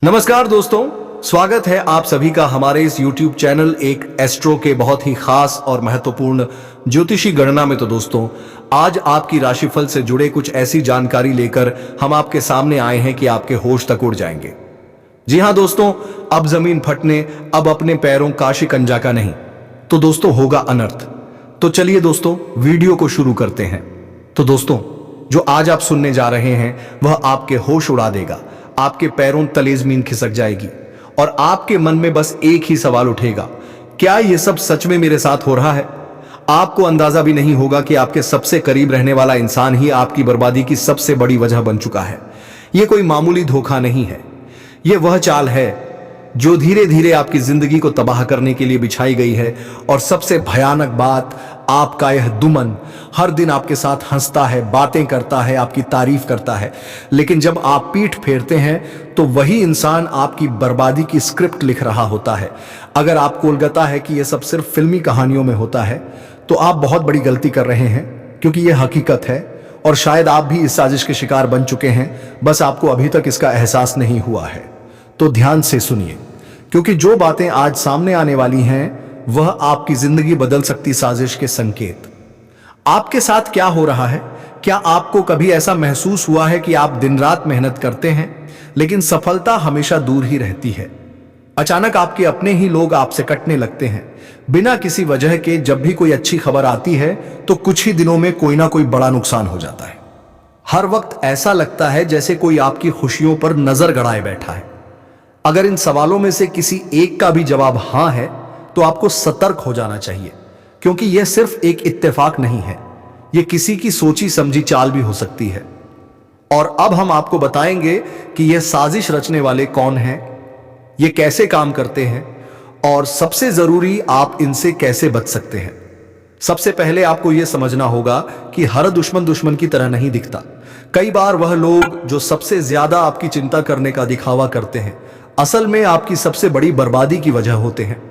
नमस्कार दोस्तों, स्वागत है आप सभी का हमारे इस YouTube चैनल एक एस्ट्रो के बहुत ही खास और महत्वपूर्ण ज्योतिषी गणना में। तो दोस्तों, आज आपकी राशिफल से जुड़े कुछ ऐसी जानकारी लेकर हम आपके सामने आए हैं कि आपके होश तक उड़ जाएंगे। जी हां दोस्तों, अब जमीन फटने, अब अपने पैरों का शिकंजा का नहीं, तो दोस्तों होगा अनर्थ। तो चलिए दोस्तों, वीडियो को शुरू करते हैं। तो दोस्तों, जो आज आप सुनने जा रहे हैं वह आपके होश उड़ा देगा। आपके पैरों तले जमीन खिसक जाएगी और आपके मन में बस एक ही सवाल उठेगा, क्या यह सब सच में मेरे साथ हो रहा है? आपको अंदाजा भी नहीं होगा कि आपके सबसे करीब रहने वाला इंसान ही आपकी बर्बादी की सबसे बड़ी वजह बन चुका है। यह कोई मामूली धोखा नहीं है, यह वह चाल है जो धीरे धीरे आपकी जिंदगी को तबाह करने के लिए बिछाई गई है। और सबसे भयानक बात, आपका यह दुमन हर दिन आपके साथ हंसता है, बातें करता है, आपकी तारीफ करता है, लेकिन जब आप पीठ फेरते हैं तो वही इंसान आपकी बर्बादी की स्क्रिप्ट लिख रहा होता है। अगर आपको लगता है कि यह सब सिर्फ फिल्मी कहानियों में होता है तो आप बहुत बड़ी गलती कर रहे हैं, क्योंकि यह हकीकत है और शायद आप भी इस साजिश के शिकार बन चुके हैं, बस आपको अभी तक इसका एहसास नहीं हुआ है। तो ध्यान से सुनिए, क्योंकि जो बातें आज सामने आने वाली हैं वह आपकी जिंदगी बदल सकती साजिश के संकेत। आपके साथ क्या हो रहा है? क्या आपको कभी ऐसा महसूस हुआ है कि आप दिन रात मेहनत करते हैं लेकिन सफलता हमेशा दूर ही रहती है? अचानक आपके अपने ही लोग आपसे कटने लगते हैं बिना किसी वजह के। जब भी कोई अच्छी खबर आती है तो कुछ ही दिनों में कोई ना कोई बड़ा नुकसान हो जाता है। हर वक्त ऐसा लगता है जैसे कोई आपकी खुशियों पर नजर गड़ाए बैठा है। अगर इन सवालों में से किसी एक का भी जवाब हां है तो आपको सतर्क हो जाना चाहिए, क्योंकि यह सिर्फ एक इत्तेफाक नहीं है, यह किसी की सोची समझी चाल भी हो सकती है। और अब हम आपको बताएंगे कि यह साजिश रचने वाले कौन हैं, यह कैसे काम करते हैं और सबसे जरूरी, आप इनसे कैसे बच सकते हैं। सबसे पहले आपको यह समझना होगा कि हर दुश्मन दुश्मन की तरह नहीं दिखता। कई बार वह लोग जो सबसे ज्यादा आपकी चिंता करने का दिखावा करते हैं असल में आपकी सबसे बड़ी बर्बादी की वजह होते हैं।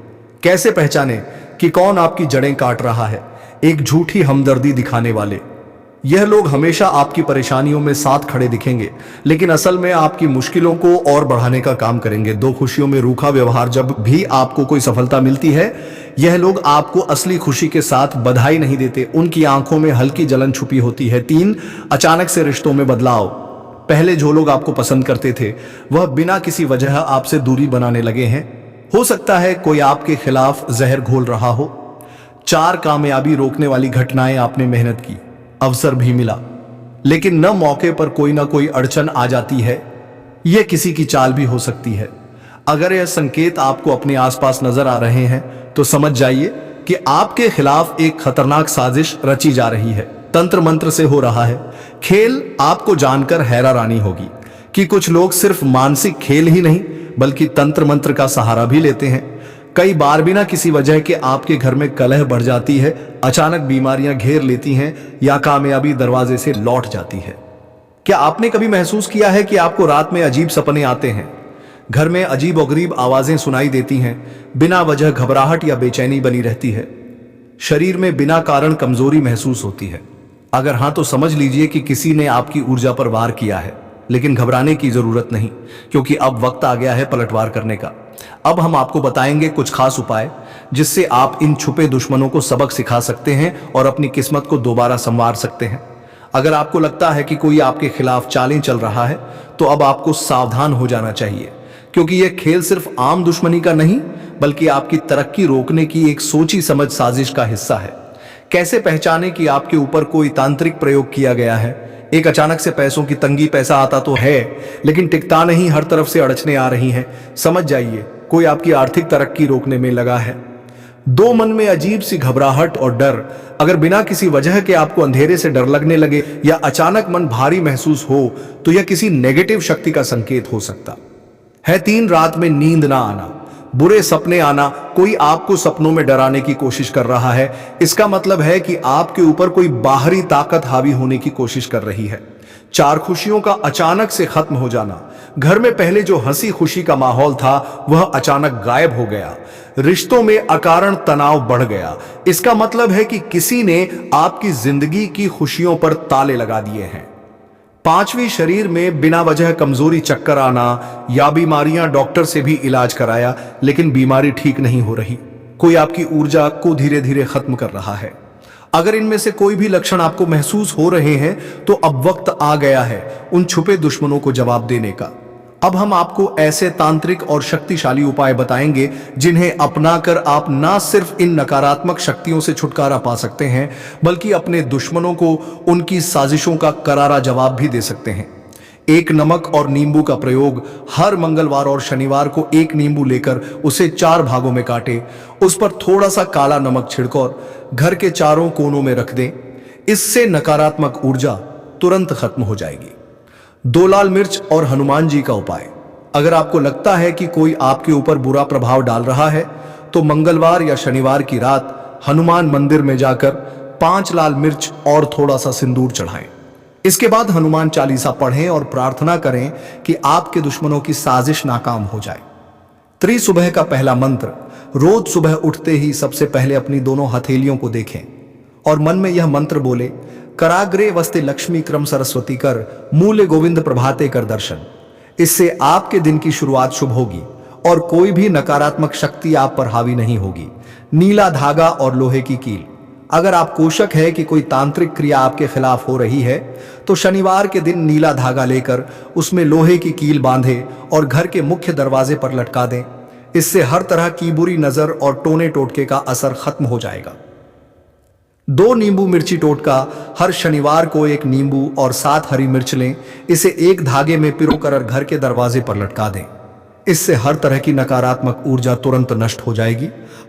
कैसे पहचानें कि कौन आपकी जड़ें काट रहा है? एक झूठी हमदर्दी दिखाने वाले। यह लोग हमेशा आपकी परेशानियों में साथ खड़े दिखेंगे, लेकिन असल में आपकी मुश्किलों को और बढ़ाने का काम करेंगे। 2, खुशियों में रूखा व्यवहार। जब भी आपको कोई सफलता मिलती है, यह लोग आपको असली खुशी के साथ बधाई नहीं देते, उनकी आंखों में हल्की जलन छुपी होती है। 3, अचानक से रिश्तों में बदलाव। पहले जो लोग आपको पसंद करते थे वह बिना किसी वजह आपसे दूरी बनाने लगे हैं। हो सकता है कोई आपके खिलाफ जहर घोल रहा हो। 4, कामयाबी रोकने वाली घटनाएं। आपने मेहनत की, अवसर भी मिला, लेकिन न मौके पर कोई ना कोई अड़चन आ जाती है। यह किसी की चाल भी हो सकती है। अगर यह संकेत आपको अपने आसपास नजर आ रहे हैं तो समझ जाइए कि आपके खिलाफ एक खतरनाक साजिश रची जा रही है, तंत्र मंत्र से हो रहा है। खेल आपको जानकर हैरानी होगी कि कुछ लोग सिर्फ मानसिक खेल ही नहीं बल्कि तंत्र मंत्र का सहारा भी लेते हैं। कई बार बिना किसी वजह के आपके घर में कलह बढ़ जाती है, अचानक बीमारियां घेर लेती हैं या कामयाबी दरवाजे से लौट जाती है। क्या आपने कभी महसूस किया है कि आपको रात में अजीब सपने आते हैं? घर में अजीब और गरीब आवाजें सुनाई देती हैं, बिना वजह घबराहट या बेचैनी बनी रहती है, शरीर में बिना कारण कमजोरी महसूस होती है? अगर हां तो समझ लीजिए कि किसी ने आपकी ऊर्जा पर वार किया है, लेकिन घबराने की जरूरत नहीं, क्योंकि अब वक्त आ गया है पलटवार करने का। अब हम आपको बताएंगे कुछ खास उपाय जिससे आप इन छुपे दुश्मनों को सबक सिखा सकते हैं और अपनी किस्मत को दोबारा संवार सकते हैं। अगर आपको लगता है कि कोई आपके खिलाफ चालें चल रहा है तो अब आपको सावधान हो जाना चाहिए, क्योंकि यह खेल सिर्फ आम दुश्मनी का नहीं बल्कि आपकी तरक्की रोकने की एक सोची समझ साजिश का हिस्सा है। कैसे पहचाने कि आपके ऊपर कोई तांत्रिक प्रयोग किया गया है? एक अचानक से पैसों की तंगी। पैसा आता तो है लेकिन टिकता नहीं, हर तरफ से अड़चने आ रही हैं। समझ जाइए कोई आपकी आर्थिक तरक्की रोकने में लगा है। 2, मन में अजीब सी घबराहट और डर। अगर बिना किसी वजह के आपको अंधेरे से डर लगने लगे या अचानक मन भारी महसूस हो तो यह किसी नेगेटिव शक्ति का संकेत हो सकता है। 3, रात में नींद ना आना, बुरे सपने आना। कोई आपको सपनों में डराने की कोशिश कर रहा है, इसका मतलब है कि आपके ऊपर कोई बाहरी ताकत हावी होने की कोशिश कर रही है। 4, खुशियों का अचानक से खत्म हो जाना। घर में पहले जो हंसी खुशी का माहौल था वह अचानक गायब हो गया। रिश्तों में अकारण तनाव बढ़ गया। इसका मतलब है कि किसी ने आपकी जिंदगी की खुशियों पर ताले लगा दिए हैं। पांचवी, शरीर में बिना वजह कमजोरी, चक्कर आना या बीमारियां, डॉक्टर से भी इलाज कराया लेकिन बीमारी ठीक नहीं हो रही। कोई आपकी ऊर्जा को धीरे धीरे खत्म कर रहा है। अगर इनमें से कोई भी लक्षण आपको महसूस हो रहे हैं तो अब वक्त आ गया है उन छुपे दुश्मनों को जवाब देने का। अब हम आपको ऐसे तांत्रिक और शक्तिशाली उपाय बताएंगे जिन्हें अपनाकर आप ना सिर्फ इन नकारात्मक शक्तियों से छुटकारा पा सकते हैं बल्कि अपने दुश्मनों को उनकी साजिशों का करारा जवाब भी दे सकते हैं। एक नमक और नींबू का प्रयोग। हर मंगलवार और शनिवार को एक नींबू लेकर उसे 4 भागों में काटें, उस पर थोड़ा सा काला नमक छिड़कर घर के चारों कोनों में रख दें। इससे नकारात्मक ऊर्जा तुरंत खत्म हो जाएगी। 2 लाल मिर्च और हनुमान जी का उपाय। अगर आपको लगता है कि कोई आपके ऊपर बुरा प्रभाव डाल रहा है तो मंगलवार या शनिवार की रात हनुमान मंदिर में जाकर 5 लाल मिर्च और थोड़ा सा सिंदूर चढ़ाएं। इसके बाद हनुमान चालीसा पढ़ें और प्रार्थना करें कि आपके दुश्मनों की साजिश नाकाम हो जाए। त्रिसुबह का पहला मंत्र। रोज सुबह उठते ही सबसे पहले अपनी दोनों हथेलियों को देखें और मन में यह मंत्र बोले, कराग्रे वस्ते लक्ष्मी क्रम सरस्वती कर, मूल्य गोविंद प्रभाते कर दर्शन। इससे आपके दिन की शुरुआत शुभ होगी और कोई भी नकारात्मक शक्ति आप पर हावी नहीं होगी। नीला धागा और लोहे की कील। अगर आपको शक है कि कोई तांत्रिक क्रिया आपके खिलाफ हो रही है तो शनिवार के दिन नीला धागा लेकर उसमें लोहे की कील बांधे और घर के मुख्य दरवाजे पर लटका दें। इससे हर तरह की बुरी नजर और टोने टोटके का असर खत्म हो जाएगा। 2 नींबू मिर्ची टोटका। हर शनिवार को 1 नींबू और 7 हरी मिर्च लें, इसे एक धागे में पिरोकर घर के दरवाजे पर लटका दें। इससे हर तरह की नकारात्मक ऊर्जा तुरंत नष्ट हो जाएगी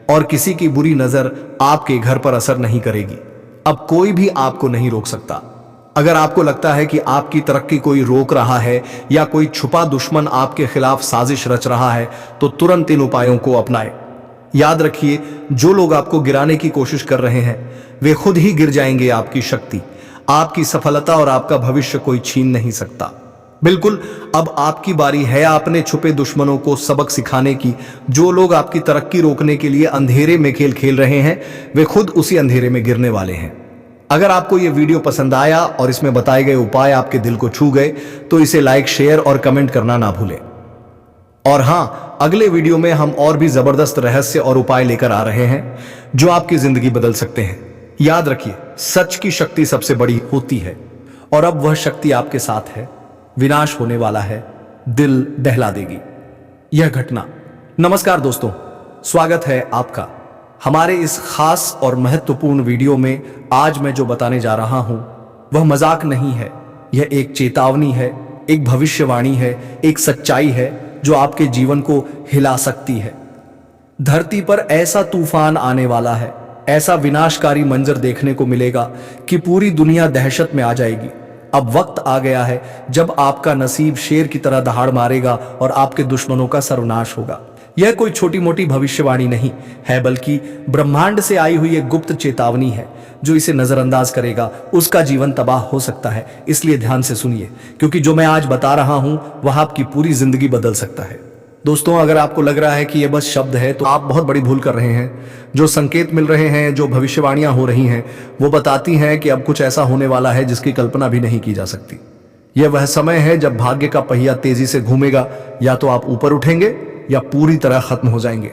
और किसी की बुरी नजर आपके घर पर असर नहीं करेगी। अब कोई भी आपको नहीं रोक सकता। अगर आपको लगता है कि आपकी तरक्की कोई रोक रहा है या कोई छुपा दुश्मन आपके खिलाफ साजिश रच रहा है तो तुरंत इन उपायों को अपनाएं। याद रखिए, जो लोग आपको गिराने की कोशिश कर रहे हैं वे खुद ही गिर जाएंगे। आपकी शक्ति, आपकी सफलता और आपका भविष्य कोई छीन नहीं सकता। बिल्कुल, अब आपकी बारी है अपने छुपे दुश्मनों को सबक सिखाने की। जो लोग आपकी तरक्की रोकने के लिए अंधेरे में खेल खेल रहे हैं वे खुद उसी अंधेरे में गिरने वाले हैं। अगर आपको यह वीडियो पसंद आया और इसमें बताए गए उपाय आपके दिल को छू गए तो इसे लाइक, शेयर और कमेंट करना ना भूलें। और हाँ, अगले वीडियो में हम और भी जबरदस्त रहस्य और उपाय लेकर आ रहे हैं जो आपकी जिंदगी बदल सकते हैं। याद रखिए, सच की शक्ति सबसे बड़ी होती है और अब वह शक्ति आपके साथ है। विनाश होने वाला है, दिल दहला देगी यह घटना। नमस्कार दोस्तों, स्वागत है आपका हमारे इस खास और महत्वपूर्ण वीडियो में। आज मैं जो बताने जा रहा हूं वह मजाक नहीं है, यह एक चेतावनी है, एक भविष्यवाणी है, एक सच्चाई है जो आपके जीवन को हिला सकती है। धरती पर ऐसा तूफान आने वाला है, ऐसा विनाशकारी मंजर देखने को मिलेगा कि पूरी दुनिया दहशत में आ जाएगी। अब वक्त आ गया है जब आपका नसीब शेर की तरह दहाड़ मारेगा और आपके दुश्मनों का सर्वनाश होगा। यह कोई छोटी मोटी भविष्यवाणी नहीं है बल्कि ब्रह्मांड से आई हुई एक गुप्त चेतावनी है। जो इसे नजरअंदाज करेगा उसका जीवन तबाह हो सकता है। इसलिए ध्यान से सुनिए, क्योंकि जो मैं आज बता रहा हूं वह आपकी पूरी जिंदगी बदल सकता है। दोस्तों, अगर आपको लग रहा है कि यह बस शब्द है तो आप बहुत बड़ी भूल कर रहे हैं। जो संकेत मिल रहे हैं, जो भविष्यवाणियां हो रही हैं, वो बताती हैं कि अब कुछ ऐसा होने वाला है जिसकी कल्पना भी नहीं की जा सकती। यह वह समय है जब भाग्य का पहिया तेजी से घूमेगा। या तो आप ऊपर उठेंगे या पूरी तरह खत्म हो जाएंगे।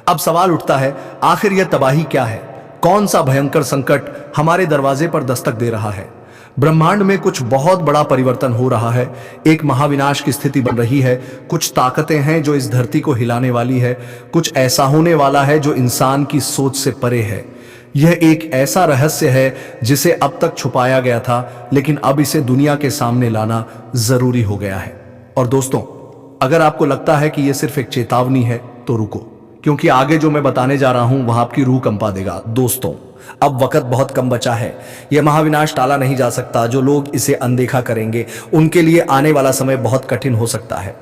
अब सवाल उठता है, आखिर यह तबाही क्या है? कौन सा भयंकर संकट हमारे दरवाजे पर दस्तक दे रहा है? ब्रह्मांड में कुछ बहुत बड़ा परिवर्तन हो रहा है। एक महाविनाश की स्थिति बन रही है। कुछ ताकतें हैं जो इस धरती को हिलाने वाली है। कुछ ऐसा होने वाला है जो इंसान की सोच से परे है। यह एक ऐसा रहस्य है जिसे अब तक छुपाया गया था, लेकिन अब इसे दुनिया के सामने लाना जरूरी हो गया है। और दोस्तों, अगर आपको लगता है कि यह सिर्फ एक चेतावनी है तो रुको, क्योंकि आगे जो मैं बताने जा रहा हूं वह आपकी रूह कंपा देगा। दोस्तों, अब वक्त बहुत कम बचा है। यह महाविनाश टाला नहीं जा सकता। जो लोग इसे अनदेखा करेंगे उनके लिए आने वाला समय बहुत कठिन हो सकता है।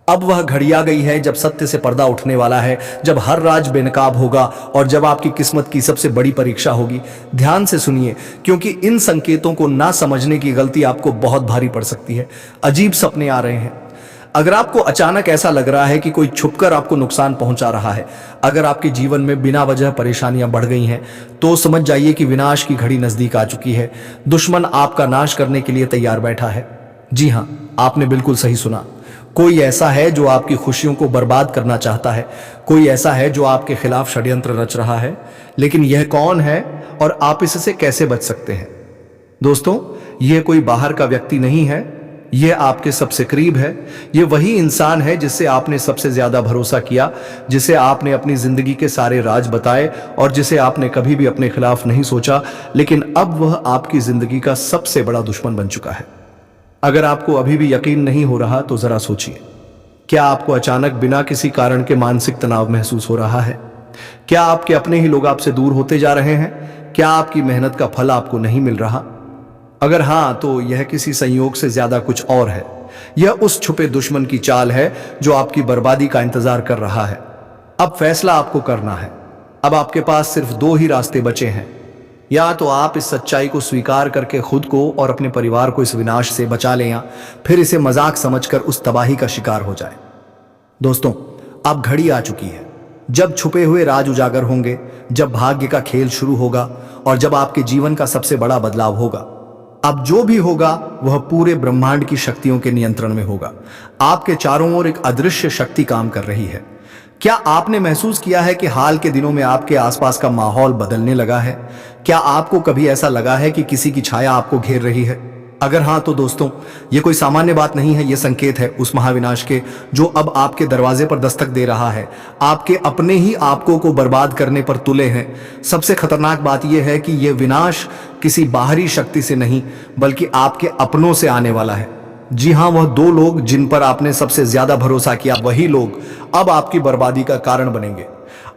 अब वह घड़ी आ गई है जब सत्य से पर्दा उठने वाला है, जब हर राज बेनकाब होगा और जब आपकी किस्मत की सबसे बड़ी परीक्षा होगी। ध्यान से सुनिए, क्योंकि इन संकेतों को ना समझने की गलती आपको बहुत भारी पड़ सकती है। अजीब सपने आ रहे हैं। अगर आपको अचानक ऐसा लग रहा है कि कोई छुपकर आपको नुकसान पहुंचा रहा है, अगर आपके जीवन में बिना वजह परेशानियां बढ़ गई हैं, तो समझ जाइए कि विनाश की घड़ी नजदीक आ चुकी है। दुश्मन आपका नाश करने के लिए तैयार बैठा है। जी हाँ, आपने बिल्कुल सही सुना। कोई ऐसा है जो आपकी खुशियों को बर्बाद करना चाहता है, कोई ऐसा है जो आपके खिलाफ षड्यंत्र रच रहा है। लेकिन यह कौन है और आप इससे कैसे बच सकते हैं? दोस्तों, यह कोई बाहर का व्यक्ति नहीं है, यह आपके सबसे करीब है। यह वही इंसान है जिससे आपने सबसे ज्यादा भरोसा किया, जिसे आपने अपनी जिंदगी के सारे राज बताए और जिसे आपने कभी भी अपने खिलाफ नहीं सोचा, लेकिन अब वह आपकी जिंदगी का सबसे बड़ा दुश्मन बन चुका है। अगर आपको अभी भी यकीन नहीं हो रहा तो जरा सोचिए, क्या आपको अचानक बिना किसी कारण के मानसिक तनाव महसूस हो रहा है? क्या आपके अपने ही लोग आपसे दूर होते जा रहे हैं? क्या आपकी मेहनत का फल आपको नहीं मिल रहा? अगर हां, तो यह किसी संयोग से ज्यादा कुछ और है। यह उस छुपे दुश्मन की चाल है जो आपकी बर्बादी का इंतजार कर रहा है। अब फैसला आपको करना है। अब आपके पास सिर्फ दो ही रास्ते बचे हैं। या तो आप इस सच्चाई को स्वीकार करके खुद को और अपने परिवार को इस विनाश से बचा लें, या फिर इसे मजाक समझकर उस तबाही का शिकार हो जाए। दोस्तों, अब घड़ी आ चुकी है जब छुपे हुए राज उजागर होंगे, जब भाग्य का खेल शुरू होगा और जब आपके जीवन का सबसे बड़ा बदलाव होगा। अब जो भी होगा वह पूरे ब्रह्मांड की शक्तियों के नियंत्रण में होगा। आपके चारों ओर एक अदृश्य शक्ति काम कर रही है। क्या आपने महसूस किया है कि हाल के दिनों में आपके आसपास का माहौल बदलने लगा है? क्या आपको कभी ऐसा लगा है कि किसी की छाया आपको घेर रही है? अगर हां, तो दोस्तों, यह कोई सामान्य बात नहीं है। यह संकेत है उस महाविनाश के जो अब आपके दरवाजे पर दस्तक दे रहा है। आपके अपने ही आपको को बर्बाद करने पर तुले हैं। सबसे खतरनाक बात यह है कि यह विनाश किसी बाहरी शक्ति से नहीं, बल्कि आपके अपनों से आने वाला है। जी हां, वह दो लोग जिन पर आपने सबसे ज्यादा भरोसा किया, वही लोग अब आपकी बर्बादी का कारण बनेंगे।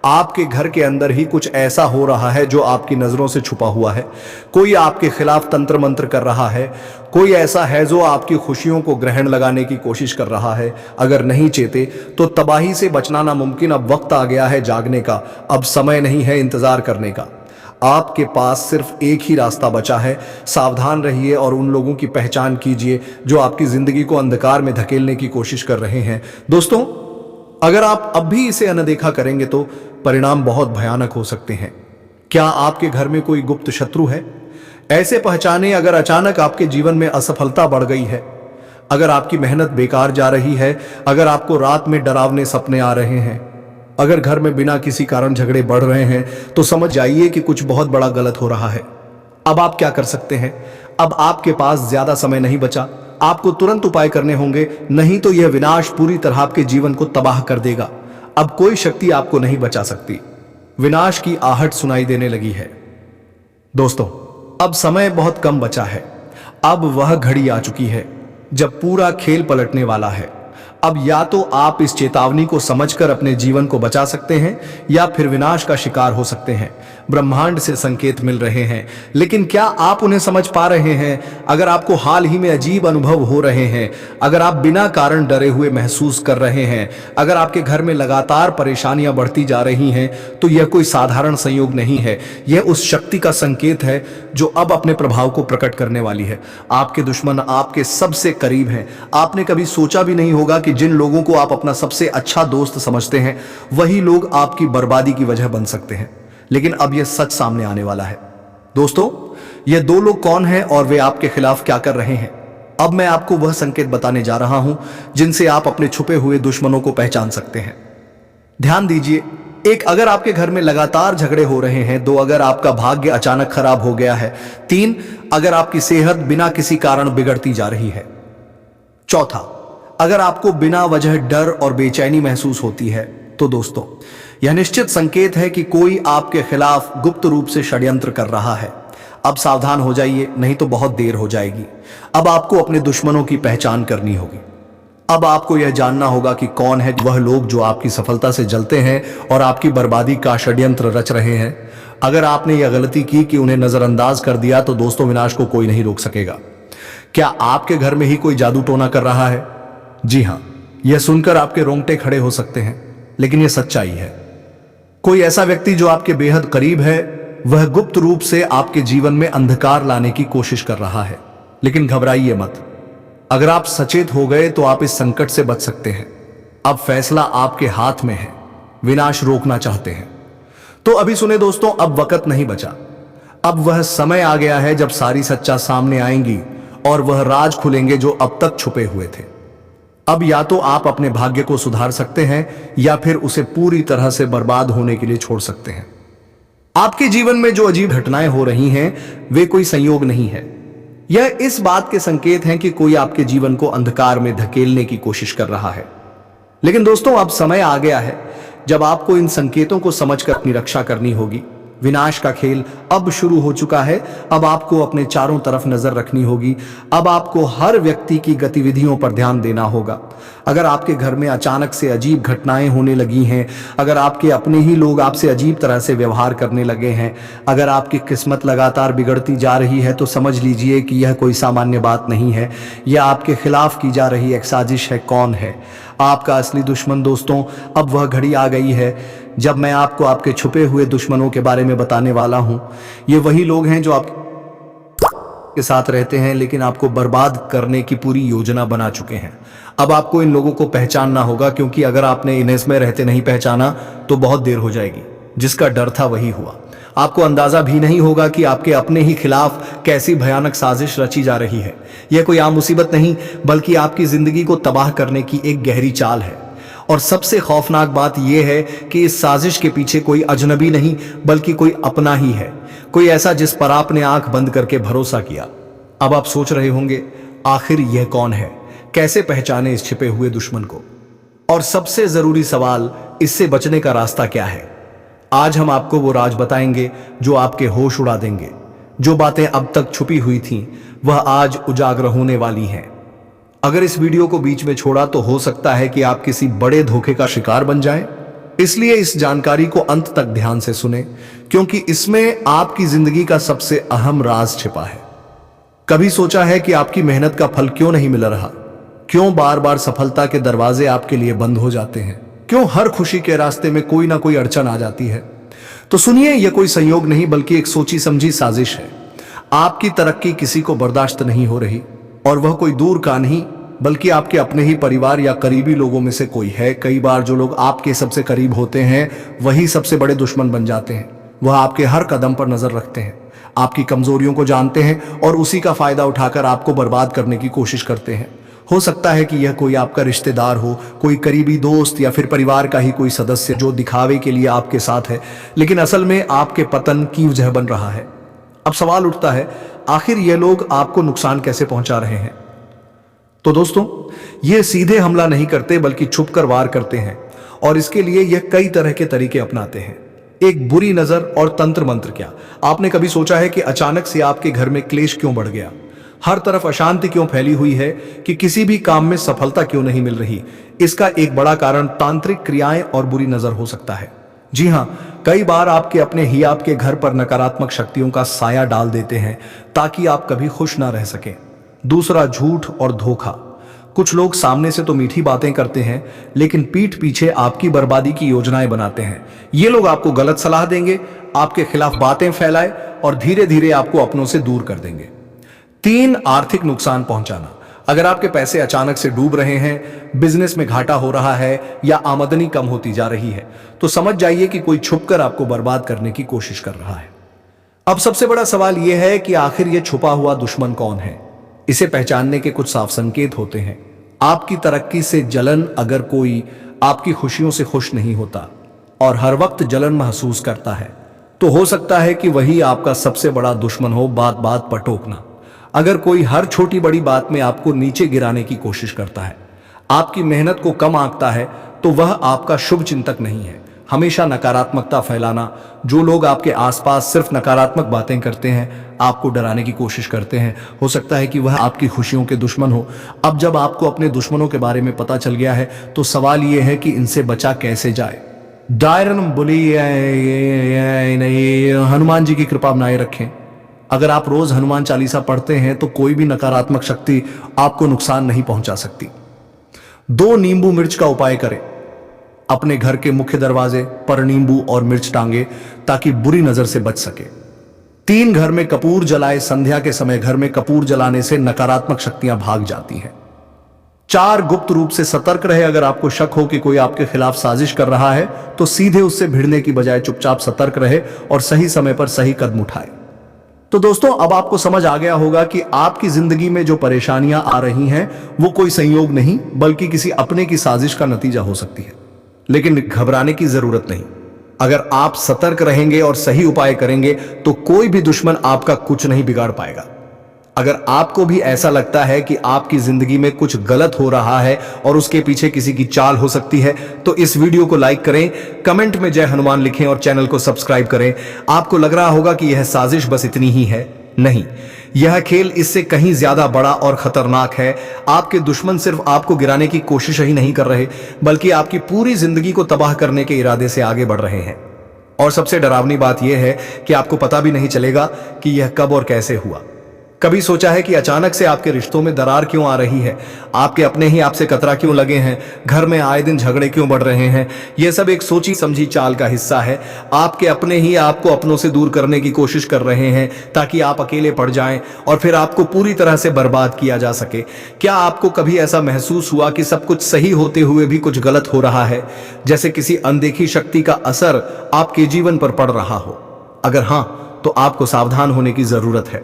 आपके घर के अंदर ही कुछ ऐसा हो रहा है जो आपकी नजरों से छुपा हुआ है। कोई आपके खिलाफ तंत्र मंत्र कर रहा है। कोई ऐसा है जो आपकी खुशियों को ग्रहण लगाने की कोशिश कर रहा है। अगर नहीं चेते तो तबाही से बचना नामुमकिन। अब वक्त आ गया है जागने का। अब समय नहीं है इंतजार करने का। आपके पास सिर्फ एक ही रास्ता बचा है। सावधान रहिए और उन लोगों की पहचान कीजिए जो आपकी जिंदगी को अंधकार में धकेलने की कोशिश कर रहे हैं। दोस्तों, अगर आप अब भी इसे अनदेखा करेंगे तो परिणाम बहुत भयानक हो सकते हैं। क्या आपके घर में कोई गुप्त शत्रु है? ऐसे पहचाने अगर अचानक आपके जीवन में असफलता बढ़ गई है, अगर आपकी मेहनत बेकार जा रही है, अगर आपको रात में डरावने सपने आ रहे हैं, अगर घर में बिना किसी कारण झगड़े बढ़ रहे हैं, तो समझ जाइए कि कुछ बहुत बड़ा गलत हो रहा है। अब आप क्या कर सकते हैं? अब आपके पास ज्यादा समय नहीं बचा। आपको तुरंत उपाय करने होंगे, नहीं तो यह विनाश पूरी तरह आपके जीवन को तबाह कर देगा। अब कोई शक्ति आपको नहीं बचा सकती। विनाश की आहट सुनाई देने लगी है। दोस्तों, अब समय बहुत कम बचा है। अब वह घड़ी आ चुकी है जब पूरा खेल पलटने वाला है। अब या तो आप इस चेतावनी को समझकर अपने जीवन को बचा सकते हैं, या फिर विनाश का शिकार हो सकते हैं। ब्रह्मांड से संकेत मिल रहे हैं, लेकिन क्या आप उन्हें समझ पा रहे हैं? अगर आपको हाल ही में अजीब अनुभव हो रहे हैं, अगर आप बिना कारण डरे हुए महसूस कर रहे हैं, अगर आपके घर में लगातार परेशानियां बढ़ती जा रही हैं, तो यह कोई साधारण संयोग नहीं है। यह उस शक्ति का संकेत है जो अब अपने प्रभाव को प्रकट करने वाली है। आपके दुश्मन आपके सबसे करीब हैं। आपने कभी सोचा भी नहीं होगा कि जिन लोगों को आप अपना सबसे अच्छा दोस्त समझते हैं, वही लोग आपकी बर्बादी की वजह बन सकते हैं। लेकिन अब यह सच सामने आने वाला है। दोस्तों, ये दो लोग कौन हैं और वे आपके खिलाफ क्या कर रहे हैं? अब मैं आपको वह संकेत बताने जा रहा हूं जिनसे आप अपने छुपे हुए दुश्मनों को पहचान सकते हैं। ध्यान दीजिए। एक, अगर आपके घर में लगातार झगड़े हो रहे हैं। दो, अगर आपका भाग्य अचानक खराब हो गया है। तीन, अगर आपकी सेहत बिना किसी कारण बिगड़ती जा रही है। चौथा, अगर आपको बिना वजह डर और बेचैनी महसूस होती है। तो दोस्तों, यह निश्चित संकेत है कि कोई आपके खिलाफ गुप्त रूप से षड्यंत्र कर रहा है। अब सावधान हो जाइए, नहीं तो बहुत देर हो जाएगी। अब आपको अपने दुश्मनों की पहचान करनी होगी। अब आपको यह जानना होगा कि कौन है वह लोग जो आपकी सफलता से जलते हैं और आपकी बर्बादी का षड्यंत्र रच रहे हैं। अगर आपने यह गलती की कि उन्हें नजरअंदाज कर दिया, तो दोस्तों, विनाश को कोई नहीं रोक सकेगा। क्या आपके घर में ही कोई जादू टोना कर रहा है? जी हां, यह सुनकर आपके रोंगटे खड़े हो सकते हैं, लेकिन यह सच्चाई है। कोई ऐसा व्यक्ति जो आपके बेहद करीब है, वह गुप्त रूप से आपके जीवन में अंधकार लाने की कोशिश कर रहा है। लेकिन घबराइए मत। अगर आप सचेत हो गए तो आप इस संकट से बच सकते हैं। अब फैसला आपके हाथ में है। विनाश रोकना चाहते हैं तो अभी सुने दोस्तों, अब वक्त नहीं बचा। अब वह समय आ गया है जब सारी सच्चा सामने आएंगी और वह राज खुलेंगे जो अब तक छुपे हुए थे। अब या तो आप अपने भाग्य को सुधार सकते हैं या फिर उसे पूरी तरह से बर्बाद होने के लिए छोड़ सकते हैं। आपके जीवन में जो अजीब घटनाएं हो रही हैं वे कोई संयोग नहीं है। यह इस बात के संकेत हैं कि कोई आपके जीवन को अंधकार में धकेलने की कोशिश कर रहा है। लेकिन दोस्तों, अब समय आ गया है जब आपको इन संकेतों को समझकर अपनी रक्षा करनी होगी। विनाश का खेल अब शुरू हो चुका है। अब आपको अपने चारों तरफ नजर रखनी होगी। अब आपको हर व्यक्ति की गतिविधियों पर ध्यान देना होगा। अगर आपके घर में अचानक से अजीब घटनाएं होने लगी हैं, अगर आपके अपने ही लोग आपसे अजीब तरह से व्यवहार करने लगे हैं, अगर आपकी किस्मत लगातार बिगड़ती जा रही है, तो समझ लीजिए कि यह कोई सामान्य बात नहीं है। यह आपके खिलाफ की जा रही एक साजिश है। कौन है आपका असली दुश्मन? दोस्तों, अब वह घड़ी आ गई है जब मैं आपको आपके छुपे हुए दुश्मनों के बारे में बताने वाला हूं। ये वही लोग हैं जो आपके साथ रहते हैं लेकिन आपको बर्बाद करने की पूरी योजना बना चुके हैं। अब आपको इन लोगों को पहचानना होगा, क्योंकि अगर आपने इन्हें इसमें रहते नहीं पहचाना तो बहुत देर हो जाएगी। जिसका डर था वही हुआ। आपको अंदाजा भी नहीं होगा कि आपके अपने ही खिलाफ कैसी भयानक साजिश रची जा रही है। यह कोई आम मुसीबत नहीं, बल्कि आपकी जिंदगी को तबाह करने की एक गहरी चाल है। और सबसे खौफनाक बात यह है कि इस साजिश के पीछे कोई अजनबी नहीं, बल्कि कोई अपना ही है। कोई ऐसा जिस पर आपने आंख बंद करके भरोसा किया। अब आप सोच रहे होंगे, आखिर यह कौन है? कैसे पहचाने इस छिपे हुए दुश्मन को? और सबसे जरूरी सवाल, इससे बचने का रास्ता क्या है? आज हम आपको वो राज बताएंगे जो आपके होश उड़ा देंगे। जो बातें अब तक छुपी हुई थीं, वह आज उजागर होने वाली हैं। अगर इस वीडियो को बीच में छोड़ा तो हो सकता है कि आप किसी बड़े धोखे का शिकार बन जाएं। इसलिए इस जानकारी को अंत तक ध्यान से सुने, क्योंकि इसमें आपकी जिंदगी का सबसे अहम राज छिपा है। कभी सोचा है कि आपकी मेहनत का फल क्यों नहीं मिल रहा? क्यों बार बार सफलता के दरवाजे आपके लिए बंद हो जाते हैं? क्यों हर खुशी के रास्ते में कोई ना कोई अड़चन आ जाती है? तो सुनिए, यह कोई संयोग नहीं बल्कि एक सोची समझी साजिश है। आपकी तरक्की किसी को बर्दाश्त नहीं हो रही, और वह कोई दूर का नहीं बल्कि आपके अपने ही परिवार या करीबी लोगों में से कोई है। कई बार जो लोग आपके सबसे करीब होते हैं वही सबसे बड़े दुश्मन बन जाते हैं। वह आपके हर कदम पर नजर रखते हैं, आपकी कमजोरियों को जानते हैं और उसी का फायदा उठाकर आपको बर्बाद करने की कोशिश करते हैं। हो सकता है कि यह कोई आपका रिश्तेदार हो, कोई करीबी दोस्त या फिर परिवार का ही कोई सदस्य जो दिखावे के लिए आपके साथ है, लेकिन असल में आपके पतन की वजह बन रहा है। अब सवाल उठता है, आखिर ये लोग आपको नुकसान कैसे पहुंचा रहे हैं? तो दोस्तों, ये सीधे हमला नहीं करते बल्कि छुपकर वार करते हैं, और इसके लिए यह कई तरह के तरीके अपनाते हैं। एक बुरी नजर और तंत्र मंत्र। क्या आपने कभी सोचा है कि अचानक से आपके घर में क्लेश क्यों बढ़ गया? हर तरफ अशांति क्यों फैली हुई है कि किसी भी काम में सफलता क्यों नहीं मिल रही? इसका एक बड़ा कारण तांत्रिक क्रियाएं और बुरी नजर हो सकता है। जी हां, कई बार आपके अपने ही आपके घर पर नकारात्मक शक्तियों का साया डाल देते हैं ताकि आप कभी खुश ना रह सकें। दूसरा, झूठ और धोखा। कुछ लोग सामने से तो मीठी बातें करते हैं, लेकिन पीठ पीछे आपकी बर्बादी की योजनाएं बनाते हैं। ये लोग आपको गलत सलाह देंगे, आपके खिलाफ बातें फैलाए और धीरे धीरे आपको अपनों से दूर कर देंगे। 3, आर्थिक नुकसान पहुंचाना। अगर आपके पैसे अचानक से डूब रहे हैं, बिजनेस में घाटा हो रहा है या आमदनी कम होती जा रही है, तो समझ जाइए कि कोई छुपकर आपको बर्बाद करने की कोशिश कर रहा है। अब सबसे बड़ा सवाल यह है कि आखिर यह छुपा हुआ दुश्मन कौन है? इसे पहचानने के कुछ साफ संकेत होते हैं। आपकी तरक्की से जलन। अगर कोई आपकी खुशियों से खुश नहीं होता और हर वक्त जलन महसूस करता है, तो हो सकता है कि वही आपका सबसे बड़ा दुश्मन हो। बात बात पर टोकना। अगर कोई हर छोटी बड़ी बात में आपको नीचे गिराने की कोशिश करता है, आपकी मेहनत को कम आंकता है, तो वह आपका शुभ चिंतक नहीं है। हमेशा नकारात्मकता फैलाना। जो लोग आपके आसपास सिर्फ नकारात्मक बातें करते हैं, आपको डराने की कोशिश करते हैं, हो सकता है कि वह आपकी खुशियों के दुश्मन हो। अब जब आपको अपने दुश्मनों के बारे में पता चल गया है, तो सवाल यह है कि इनसे बचा कैसे जाए। डायरन बोली हनुमान जी की कृपा बनाए रखें। अगर आप रोज हनुमान चालीसा पढ़ते हैं तो कोई भी नकारात्मक शक्ति आपको नुकसान नहीं पहुंचा सकती। 2 नींबू मिर्च का उपाय करें। अपने घर के मुख्य दरवाजे पर नींबू और मिर्च टांगे ताकि बुरी नजर से बच सके। 3, घर में कपूर जलाए। संध्या के समय घर में कपूर जलाने से नकारात्मक शक्तियां भाग जाती हैं। 4, गुप्त रूप से सतर्क रहे। अगर आपको शक हो कि कोई आपके खिलाफ साजिश कर रहा है, तो सीधे उससे भिड़ने की बजाय चुपचाप सतर्क रहे और सही समय पर सही कदम उठाए। तो दोस्तों अब आपको समझ आ गया होगा कि आपकी जिंदगी में जो परेशानियां आ रही हैं वो कोई संयोग नहीं बल्कि किसी अपने की साजिश का नतीजा हो सकती है। लेकिन घबराने की जरूरत नहीं। अगर आप सतर्क रहेंगे और सही उपाय करेंगे तो कोई भी दुश्मन आपका कुछ नहीं बिगाड़ पाएगा। अगर आपको भी ऐसा लगता है कि आपकी जिंदगी में कुछ गलत हो रहा है और उसके पीछे किसी की चाल हो सकती है तो इस वीडियो को लाइक करें, कमेंट में जय हनुमान लिखें और चैनल को सब्सक्राइब करें। आपको लग रहा होगा कि यह साजिश बस इतनी ही है, नहीं, यह खेल इससे कहीं ज्यादा बड़ा और खतरनाक है। आपके दुश्मन सिर्फ आपको गिराने की कोशिश ही नहीं कर रहे बल्कि आपकी पूरी जिंदगी को तबाह करने के इरादे से आगे बढ़ रहे हैं। और सबसे डरावनी बात यह है कि आपको पता भी नहीं चलेगा कि यह कब और कैसे हुआ। कभी सोचा है कि अचानक से आपके रिश्तों में दरार क्यों आ रही है? आपके अपने ही आपसे कतरा क्यों लगे हैं? घर में आए दिन झगड़े क्यों बढ़ रहे हैं? यह सब एक सोची समझी चाल का हिस्सा है। आपके अपने ही आपको अपनों से दूर करने की कोशिश कर रहे हैं ताकि आप अकेले पड़ जाएं और फिर आपको पूरी तरह से बर्बाद किया जा सके। क्या आपको कभी ऐसा महसूस हुआ कि सब कुछ सही होते हुए भी कुछ गलत हो रहा है, जैसे किसी अनदेखी शक्ति का असर आपके जीवन पर पड़ रहा हो? अगर हां, तो आपको सावधान होने की जरूरत है।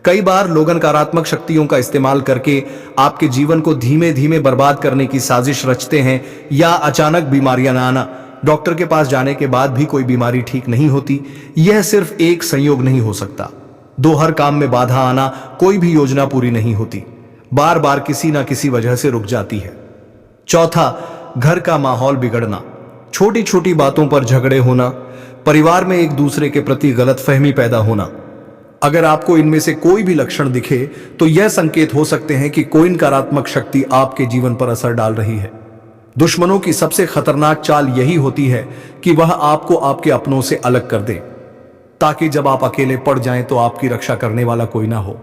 कई बार लोग नकारात्मक शक्तियों का इस्तेमाल करके आपके जीवन को धीमे धीमे बर्बाद करने की साजिश रचते हैं, या अचानक बीमारियां ना आना, डॉक्टर के पास जाने के बाद भी कोई बीमारी ठीक नहीं होती। यह सिर्फ एक संयोग नहीं हो सकता। दो, हर काम में बाधा आना, कोई भी योजना पूरी नहीं होती, बार बार किसी ना किसी वजह से रुक जाती है। चौथा, घर का माहौल बिगड़ना, छोटी छोटी बातों पर झगड़े होना, परिवार में एक दूसरे के प्रति गलतफहमी पैदा होना। अगर आपको इनमें से कोई भी लक्षण दिखे तो यह संकेत हो सकते हैं कि कोई नकारात्मक शक्ति आपके जीवन पर असर डाल रही है। दुश्मनों की सबसे खतरनाक चाल यही होती है कि वह आपको आपके अपनों से अलग कर दे, ताकि जब आप अकेले पड़ जाएं तो आपकी रक्षा करने वाला कोई ना हो।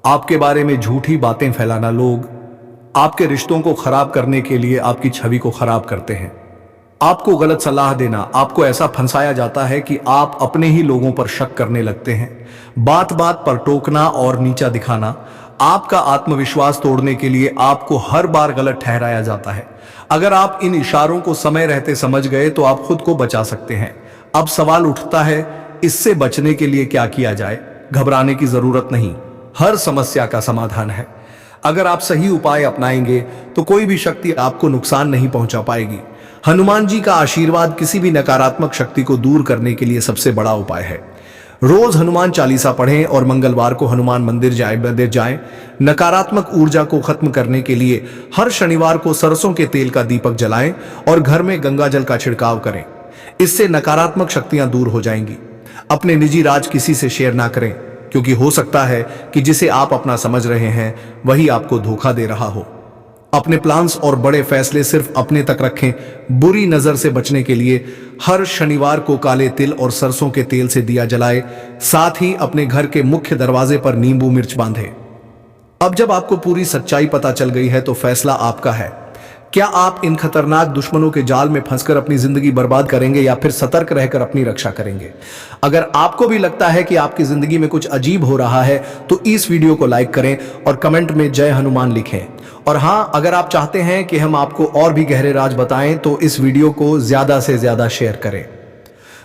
आपके बारे में झूठी बातें फैलाना, लोग आपके रिश्तों को खराब करने के लिए आपकी छवि को खराब करते हैं। आपको गलत सलाह देना, आपको ऐसा फंसाया जाता है कि आप अपने ही लोगों पर शक करने लगते हैं। बात बात पर टोकना और नीचा दिखाना, आपका आत्मविश्वास तोड़ने के लिए आपको हर बार गलत ठहराया जाता है। अगर आप इन इशारों को समय रहते समझ गए तो आप खुद को बचा सकते हैं। अब सवाल उठता है, इससे बचने के लिए क्या किया जाए? घबराने की जरूरत नहीं, हर समस्या का समाधान है। अगर आप सही उपाय अपनाएंगे तो कोई भी शक्ति आपको नुकसान नहीं पहुंचा पाएगी। हनुमान जी का आशीर्वाद किसी भी नकारात्मक शक्ति को दूर करने के लिए सबसे बड़ा उपाय है। रोज हनुमान चालीसा पढ़ें और मंगलवार को हनुमान मंदिर जाएं। नकारात्मक ऊर्जा को खत्म करने के लिए हर शनिवार को सरसों के तेल का दीपक जलाएं और घर में गंगा जल का छिड़काव करें। इससे नकारात्मक शक्तियां दूर हो जाएंगी। अपने निजी राज किसी से शेयर ना करें, क्योंकि हो सकता है कि जिसे आप अपना समझ रहे हैं वही आपको धोखा दे रहा हो। अपने प्लान्स और बड़े फैसले सिर्फ अपने तक रखें। बुरी नजर से बचने के लिए हर शनिवार को काले तिल और सरसों के तेल से दिया जलाएं। साथ ही अपने घर के मुख्य दरवाजे पर नींबू मिर्च बांधें। अब जब आपको पूरी सच्चाई पता चल गई है तो फैसला आपका है। क्या आप इन खतरनाक दुश्मनों के जाल में फंसकर अपनी जिंदगी बर्बाद करेंगे या फिर सतर्क रहकर अपनी रक्षा करेंगे? अगर आपको भी लगता है कि आपकी जिंदगी में कुछ अजीब हो रहा है तो इस वीडियो को लाइक करें और कमेंट में जय हनुमान लिखें। और हां, अगर आप चाहते हैं कि हम आपको और भी गहरे राज बताएं तो इस वीडियो को ज्यादा से ज्यादा शेयर करें।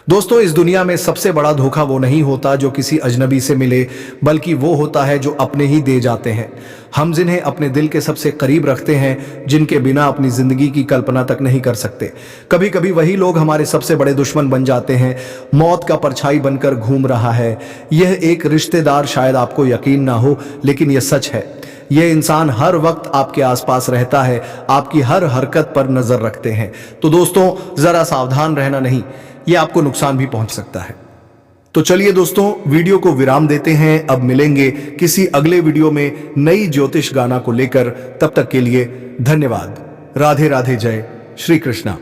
दोस्तों, इस दुनिया में सबसे बड़ा धोखा वो नहीं होता जो किसी अजनबी से मिले, बल्कि वो होता है जो अपने ही दे जाते हैं। हम जिन्हें अपने दिल के सबसे करीब रखते हैं, जिनके बिना अपनी जिंदगी की कल्पना तक नहीं कर सकते, कभी कभी वही लोग हमारे सबसे बड़े दुश्मन बन जाते हैं। मौत का परछाई बनकर घूम रहा है यह एक रिश्तेदार, शायद आपको यकीन ना हो लेकिन यह सच है। यह इंसान हर वक्त आपके आसपास रहता है, आपकी हर हरकत पर नजर रखते हैं। तो दोस्तों, जरा सावधान रहना, नहीं, यह आपको नुकसान भी पहुंच सकता है। तो चलिए दोस्तों, वीडियो को विराम देते हैं। अब मिलेंगे किसी अगले वीडियो में नई ज्योतिष गाना को लेकर। तब तक के लिए धन्यवाद। राधे राधे, जय श्री कृष्णा।